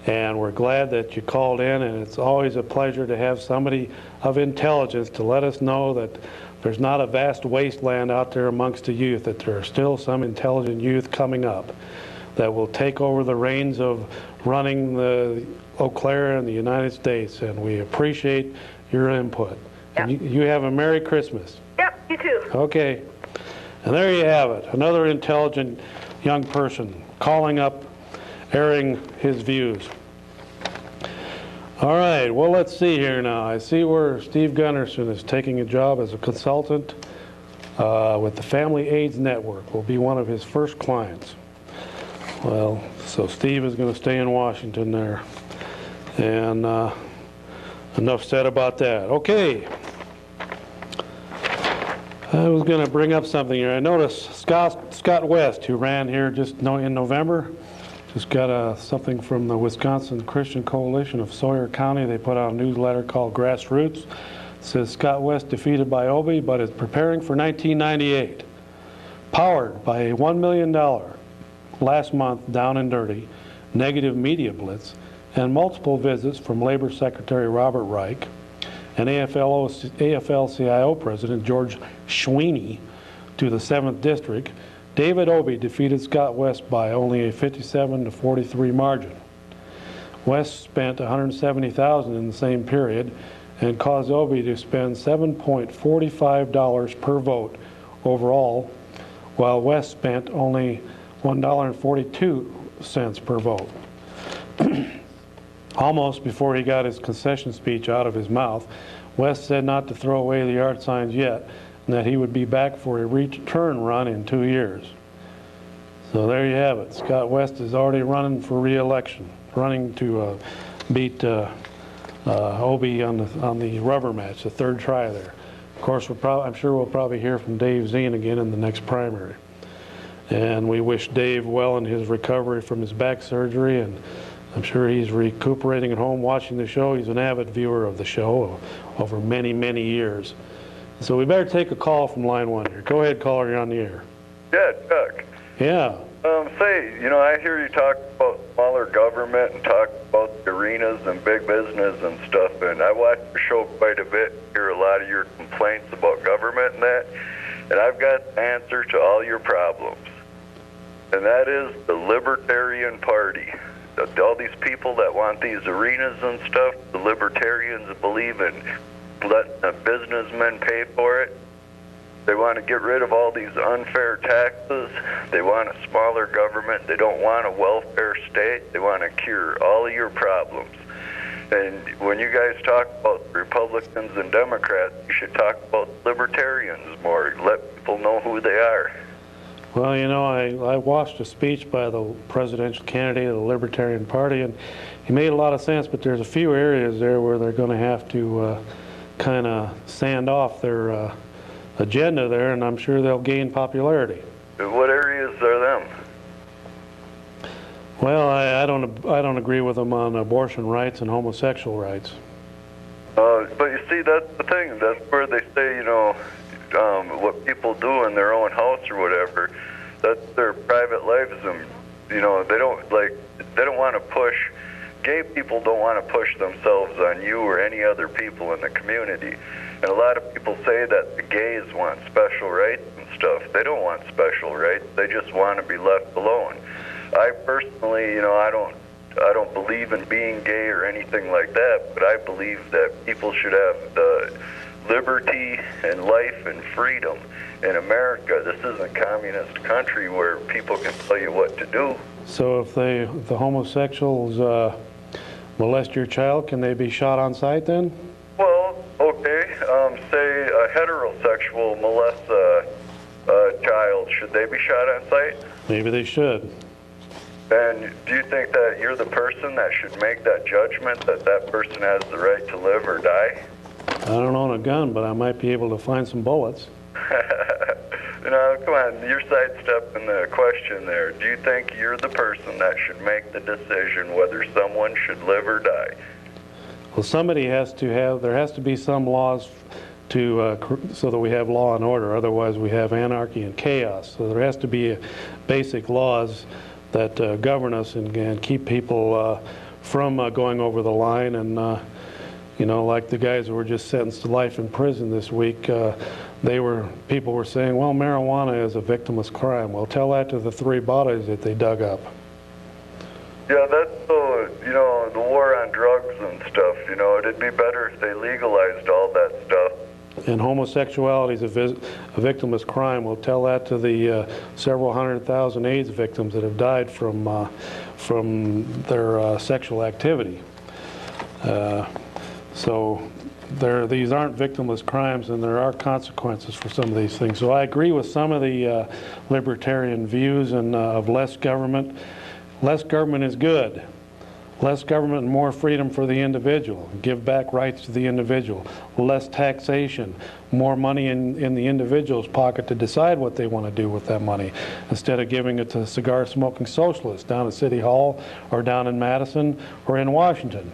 and we're glad that you called in, and it's always a pleasure to have somebody of intelligence to let us know that there's not a vast wasteland out there amongst the youth, that there are still some intelligent youth coming up that will take over the reins of running the Eau Claire and the United States, and we appreciate your input. Yep. And you have a Merry Christmas. Yep, you too. Okay. And there you have it, another intelligent young person calling up, airing his views. All right, well, let's see here now. I see where Steve Gunderson is taking a job as a consultant with the Family AIDS Network. Will be one of his first clients. Well, so Steve is going to stay in Washington there. And enough said about that. Okay. I was going to bring up something here. I noticed Scott West, who ran here just in November, just got something from the Wisconsin Christian Coalition of Sawyer County. They put out a newsletter called Grassroots. It says Scott West defeated by Obie, but is preparing for 1998. Powered by a $1 million last month down and dirty negative media blitz and multiple visits from Labor Secretary Robert Reich and AFL-CIO President George Sweeney to the 7th District, David Obie defeated Scott West by only a 57-43 margin. West spent $170,000 in the same period and caused Obie to spend $7.45 per vote overall, while West spent only $1.42 per vote. Almost before he got his concession speech out of his mouth, West said not to throw away the yard signs yet, and that he would be back for a return run in 2 years. So there you have it. Scott West is already running for re-election, running to beat Obie on the rubber match, the third try there. Of course, I'm sure we'll probably hear from Dave Zien again in the next primary. And we wish Dave well in his recovery from his back surgery, and I'm sure he's recuperating at home watching the show. He's an avid viewer of the show over many, many years. So we better take a call from line 1 here. Go ahead, caller, you're on the air. Yeah, Chuck. Yeah. Say, I hear you talk about smaller government and talk about the arenas and big business and stuff, and I watch the show quite a bit, hear a lot of your complaints about government and that, and I've got the answer to all your problems. And that is the Libertarian Party. All these people that want these arenas and stuff, the Libertarians believe in letting the businessmen pay for it. They want to get rid of all these unfair taxes. They want a smaller government. They don't want a welfare state. They want to cure all of your problems. And when you guys talk about Republicans and Democrats, you should talk about Libertarians more. Let people know who they are. Well, I watched a speech by the presidential candidate of the Libertarian Party, and he made a lot of sense, but there's a few areas there where they're going to have to kind of sand off their agenda there, and I'm sure they'll gain popularity. What areas are them? Well, I don't agree with them on abortion rights and homosexual rights. But you see, that's the thing. That's where they say, what people do in their own house or whatever, that's their private lives, and they don't want to push. Gay people don't want to push themselves on you or any other people in the community. And a lot of people say that the gays want special rights and stuff. They don't want special rights. They just want to be left alone. I personally, I don't believe in being gay or anything like that, but I believe that people should have the liberty and life and freedom in America. This isn't a communist country where people can tell you what to do. So if the homosexuals molest your child, can they be shot on sight then? Well, okay, say a heterosexual molests a child, should they be shot on sight? Maybe they should. And do you think that you're the person that should make that judgment, that that person has the right to live or die? I don't own a gun, but I might be able to find some bullets. Come on, you're sidestepping the question there. Do you think you're the person that should make the decision whether someone should live or die? Well, there has to be some laws so that we have law and order. Otherwise, we have anarchy and chaos. So there has to be basic laws that govern us and keep people from going over the line. And like the guys who were just sentenced to life in prison this week, people were saying, well, marijuana is a victimless crime. Well, tell that to the 3 bodies that they dug up. Yeah, that's the war on drugs and stuff. It'd be better if they legalized all that stuff. And homosexuality is a victimless crime. We'll tell that to the several 100,000 AIDS victims that have died from their sexual activity. So these aren't victimless crimes, and there are consequences for some of these things. So I agree with some of the libertarian views and of less government. Less government is good. Less government and more freedom for the individual. Give back rights to the individual. Less taxation. More money in the individual's pocket to decide what they want to do with that money, instead of giving it to cigar-smoking socialists down at City Hall or down in Madison or in Washington.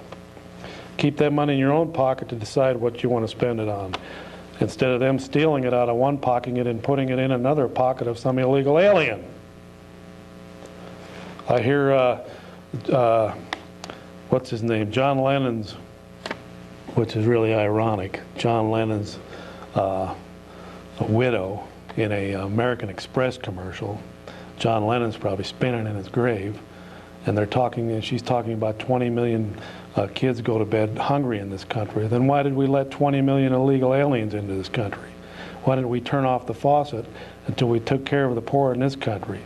Keep that money in your own pocket to decide what you want to spend it on, instead of them stealing it out of one pocket and putting it in another pocket of some illegal alien. I hear what's his name? John Lennon's, which is really ironic, John Lennon's a widow in a American Express commercial. John Lennon's probably spinning in his grave, and she's talking about 20 million kids go to bed hungry in this country. Then why did we let 20 million illegal aliens into this country? Why didn't we turn off the faucet until we took care of the poor in this country?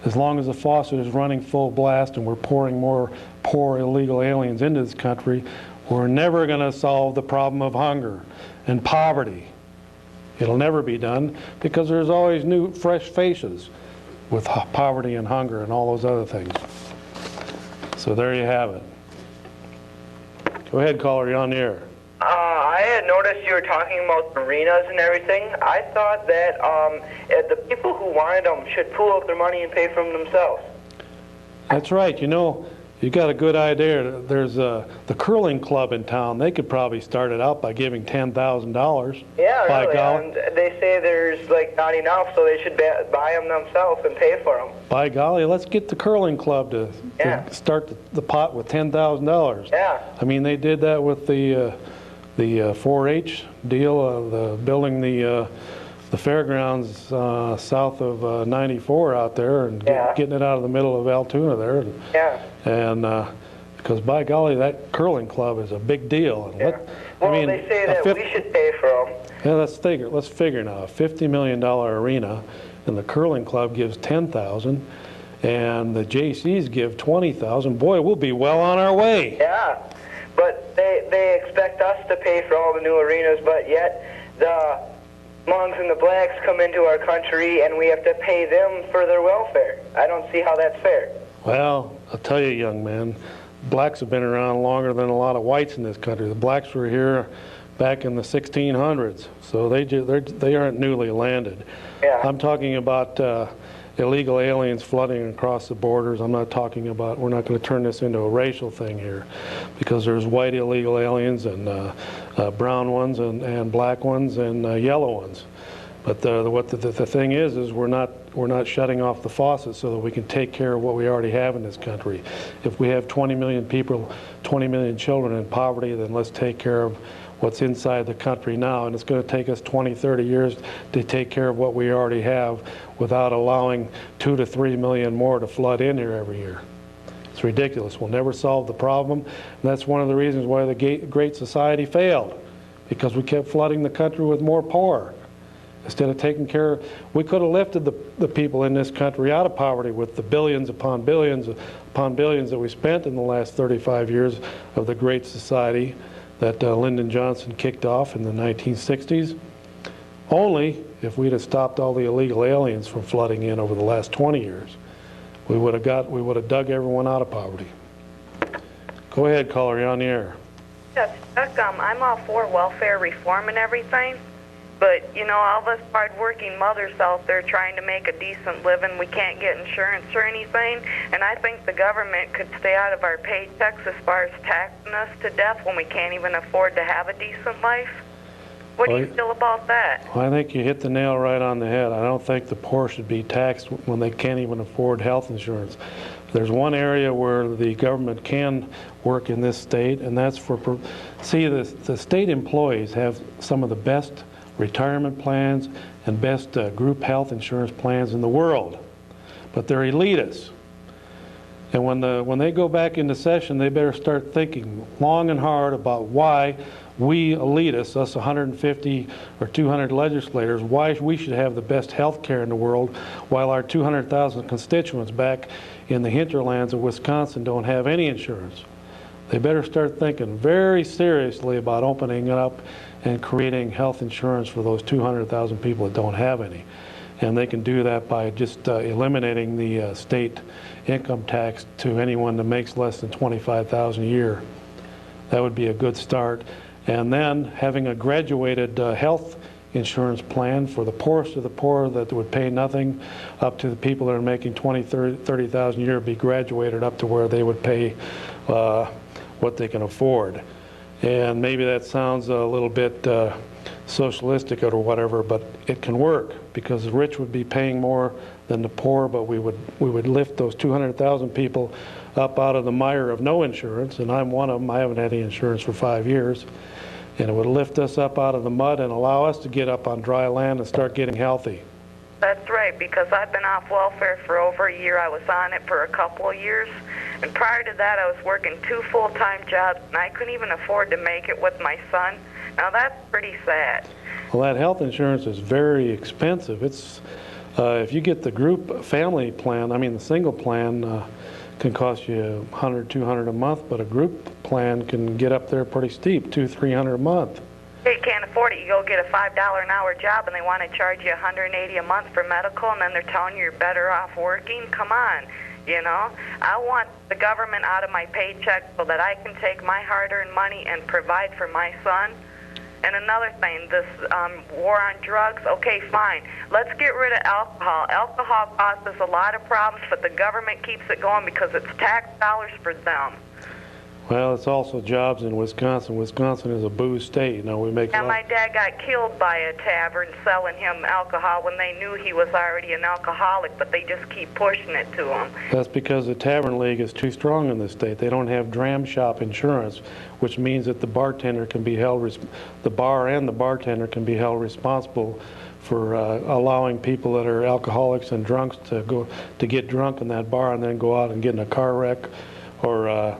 As long as the faucet is running full blast and we're pouring more poor illegal aliens into this country, we're never going to solve the problem of hunger and poverty. It'll never be done because there's always new, fresh faces with poverty and hunger and all those other things. So there you have it. Go ahead, caller, you're on the air. I had no noticed you were talking about arenas and everything. I thought that the people who wanted them should pool up their money and pay for them themselves. That's right. You know, you got a good idea. There's the curling club in town. They could probably start it out by giving $10,000. Yeah, by really. golly. And they say there's like not enough, so they should buy them themselves and pay for them. By golly, let's get the curling club to start the pot with $10,000. Yeah. I mean, they did that with the 4-H deal, the building the fairgrounds south of 94 out there, and getting it out of the middle of Altoona there. And because by golly, that curling club is a big deal. And Well, they say that we should pay for them. Yeah, let's figure now. A $50 million arena, and the curling club gives $10,000, and the JCs give $20,000. Boy, we'll be well on our way. Yeah, but they expect us to pay for all the new arenas, but yet the Hmongs and the Blacks come into our country, and we have to pay them for their welfare. I don't see how that's fair. Well, I'll tell you, young man, blacks have been around longer than a lot of whites in this country. The blacks were here back in the 1600s, so they aren't newly landed. Yeah. I'm talking about illegal aliens flooding across the borders. I'm not talking about, we're not going to turn this into a racial thing here, because there's white illegal aliens and brown ones and black ones and yellow ones. But the thing is we're not shutting off the faucet so that we can take care of what we already have in this country. If we have 20 million people, 20 million children in poverty, then let's take care of what's inside the country now. And it's going to take us 20, 30 years to take care of what we already have without allowing 2 to 3 million more to flood in here every year. It's ridiculous. We'll never solve the problem. And that's one of the reasons why the Great Society failed, because we kept flooding the country with more poor. Instead of taking care of, we could have lifted the people in this country out of poverty with the billions upon billions that we spent in the last 35 years of the Great Society that Lyndon Johnson kicked off in the 1960s. Only if we'd have stopped all the illegal aliens from flooding in over the last 20 years, we would have dug everyone out of poverty. Go ahead, caller, you're on the air. Yes, Chuck, I'm all for welfare reform and everything. But, you know, all us hard-working mothers out there trying to make a decent living, we can't get insurance or anything. And I think the government could stay out of our paychecks as far as taxing us to death when we can't even afford to have a decent life. What do you feel about that? Well, I think you hit the nail right on the head. I don't think the poor should be taxed when they can't even afford health insurance. There's one area where the government can work in this state, and that's for, see, the state employees have some of the best retirement plans and best group health insurance plans in the world, but they're elitists. And when they go back into session, they better start thinking long and hard about why we elitists, us 150 or 200 legislators, why we should have the best health care in the world while our 200,000 constituents back in the hinterlands of Wisconsin don't have any insurance. They better start thinking very seriously about opening it up and creating health insurance for those 200,000 people that don't have any. And they can do that by just eliminating the state income tax to anyone that makes less than $25,000 a year. That would be a good start. And then having a graduated health insurance plan for the poorest of the poor that would pay nothing, up to the people that are making $20,000, $30,000 a year, be graduated up to where they would pay what they can afford. And maybe that sounds a little bit socialistic or whatever, but it can work, because the rich would be paying more than the poor, but we would lift those 200,000 people up out of the mire of no insurance, and I'm one of them. I haven't had any insurance for 5 years. And it would lift us up out of the mud and allow us to get up on dry land and start getting healthy. That's right, because I've been off welfare for over a year. I was on it for a couple of years. And prior to that, I was working 2 full-time jobs, and I couldn't even afford to make it with my son. Now, that's pretty sad. Well, that health insurance is very expensive. It's if you get the group family plan, I mean the single plan can cost you $100, $200 a month, but a group plan can get up there pretty steep, $200, $300 a month. You can't afford it. You go get a $5 an hour job, and they want to charge you $180 a month for medical, and then they're telling you you're better off working. Come on, you know. I want the government out of my paycheck so that I can take my hard-earned money and provide for my son. And another thing, this war on drugs, okay, fine. Let's get rid of alcohol. Alcohol causes us a lot of problems, but the government keeps it going because it's tax dollars for them. Well, it's also jobs in Wisconsin. Wisconsin is a booze state. You know, we make. Yeah, my dad got killed by a tavern selling him alcohol when they knew he was already an alcoholic, but they just keep pushing it to him. That's because the Tavern League is too strong in this state. They don't have dram shop insurance, which means that the bartender can be held, the bar and the bartender can be held responsible for allowing people that are alcoholics and drunks to get drunk in that bar and then go out and get in a car wreck or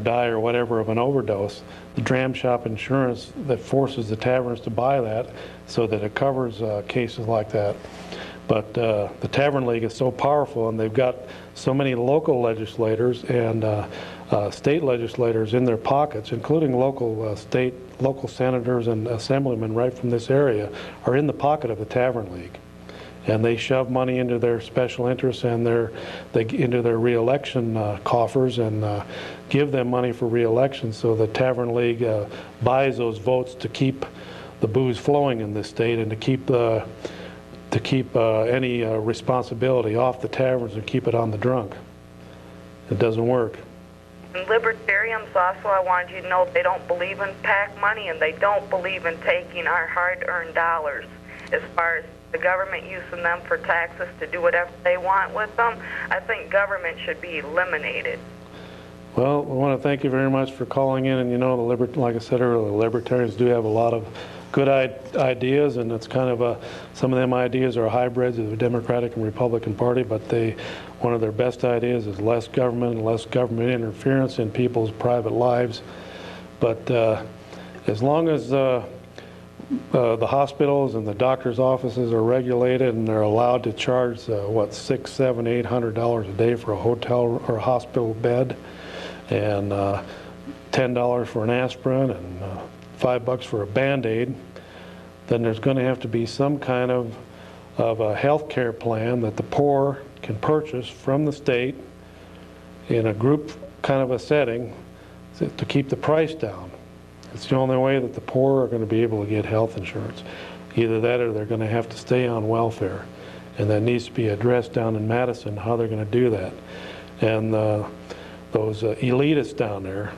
die or whatever of an overdose. The dram shop insurance that forces the taverns to buy that so that it covers cases like that. But the Tavern League is so powerful, and they've got so many local legislators and state legislators in their pockets, including local senators and assemblymen right from this area are in the pocket of the Tavern League. And they shove money into their special interests and into their re-election coffers and give them money for re-election. So the Tavern League buys those votes to keep the booze flowing in this state and to keep any responsibility off the taverns and keep it on the drunk. It doesn't work. And libertarians also, I wanted you to know, they don't believe in PAC money, and they don't believe in taking our hard-earned dollars as far as the government using them for taxes to do whatever they want with them. I think government should be eliminated. Well, I want to thank you very much for calling in. And you know, like I said earlier, the libertarians do have a lot of good ideas, and it's kind of some of them ideas are hybrids of the Democratic and Republican Party, but one of their best ideas is less government and less government interference in people's private lives. But as long as the hospitals and the doctors' offices are regulated and they're allowed to charge $600, $700, $800 a day for a hotel or a hospital bed, and $10 for an aspirin and $5 for a Band-Aid, then there's going to have to be some kind of a health care plan that the poor can purchase from the state in a group kind of a setting to keep the price down. It's the only way that the poor are going to be able to get health insurance. Either that or they're going to have to stay on welfare. And that needs to be addressed down in Madison, how they're going to do that. And those elitists down there,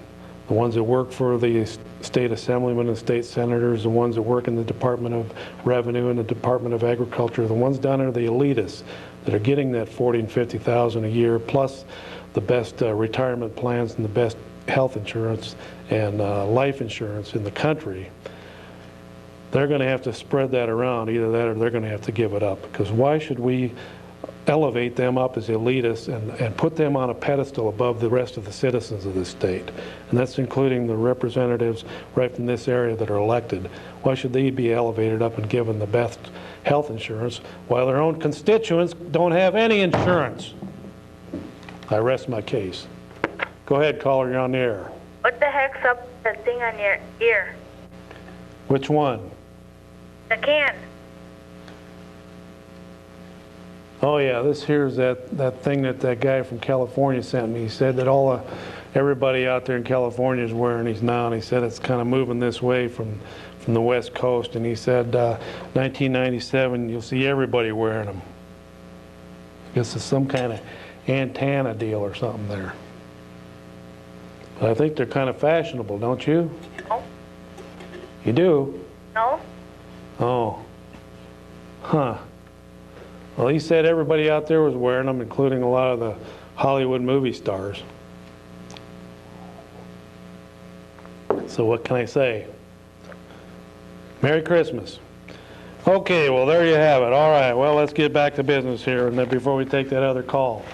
the ones that work for the state assemblymen and state senators, the ones that work in the Department of Revenue and the Department of Agriculture, the ones down there, the elitists that are getting that $40,000 and $50,000 a year, plus the best retirement plans and the best health insurance and life insurance in the country, they're going to have to spread that around. Either that or they're going to have to give it up. Because why should we elevate them up as elitists and put them on a pedestal above the rest of the citizens of this state? And that's including the representatives right from this area that are elected. Why should they be elevated up and given the best health insurance while their own constituents don't have any insurance? I rest my case. Go ahead, caller, you're on the air. What the heck's up with that thing on your ear? Which one? The can. Oh yeah, this here's that thing that guy from California sent me. He said that everybody out there in California is wearing these now, and he said it's kind of moving this way from the West Coast, and he said 1997 you'll see everybody wearing them. I guess it's some kind of antenna deal or something there. But I think they're kind of fashionable, don't you? No. You do? No. Oh. Huh. Well, he said everybody out there was wearing them, including a lot of the Hollywood movie stars. So what can I say? Merry Christmas. Okay, well, there you have it. All right, well, let's get back to business here and then before we take that other call.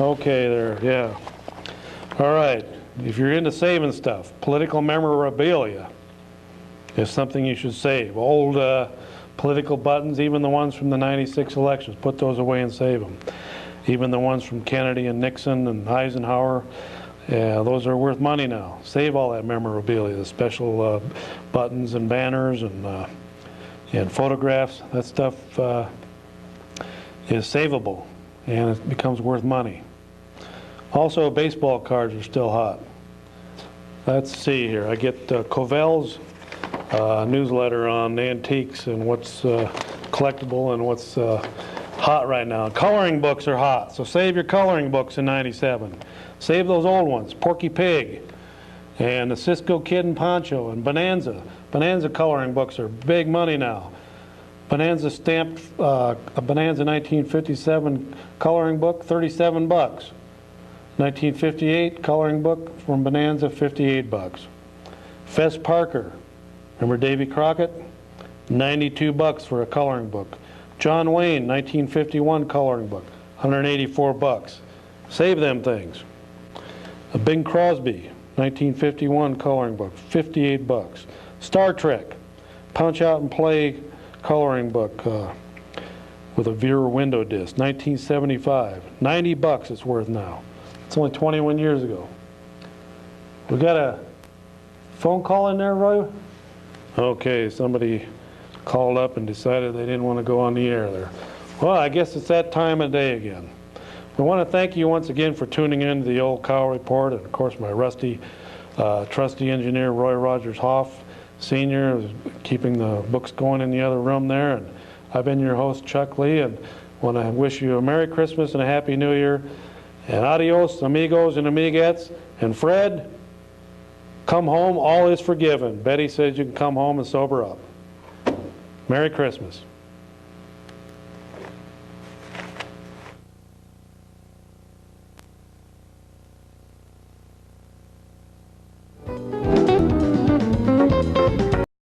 Okay there, yeah. All right, if you're into saving stuff, political memorabilia is something you should save. Old political buttons, even the ones from the '96 elections, put those away and save them. Even the ones from Kennedy and Nixon and Eisenhower, yeah, those are worth money now. Save all that memorabilia, the special buttons and banners and photographs. That stuff is savable, and it becomes worth money. Also, baseball cards are still hot. Let's see here. I get Covell's newsletter on antiques and what's collectible and what's hot right now. Coloring books are hot, so save your coloring books in '97. Save those old ones, Porky Pig and the Cisco Kid and Poncho and Bonanza. Bonanza coloring books are big money now. Bonanza stamped, a Bonanza 1957 coloring book, 37 bucks. 1958 coloring book from Bonanza, 58 bucks. Fess Parker, remember Davy Crockett? 92 bucks for a coloring book. John Wayne, 1951 coloring book, 184 bucks. Save them things. A Bing Crosby, 1951 coloring book, 58 bucks. Star Trek, Punch Out and Play coloring book with a Vera window disc, 1975. 90 bucks it's worth now. It's only 21 years ago. We got a phone call in there, Roy? Okay, somebody called up and decided they didn't want to go on the air there. Well, I guess it's that time of day again. I want to thank you once again for tuning in to the Old Cow Report, and of course my rusty, trusty engineer Roy Rogers Hoff Sr. is keeping the books going in the other room there. And I've been your host, Chuck Lee, and want to wish you a Merry Christmas and a Happy New Year. And adios, amigos and amigettes. And Fred, come home, all is forgiven. Betty says you can come home and sober up. Merry Christmas.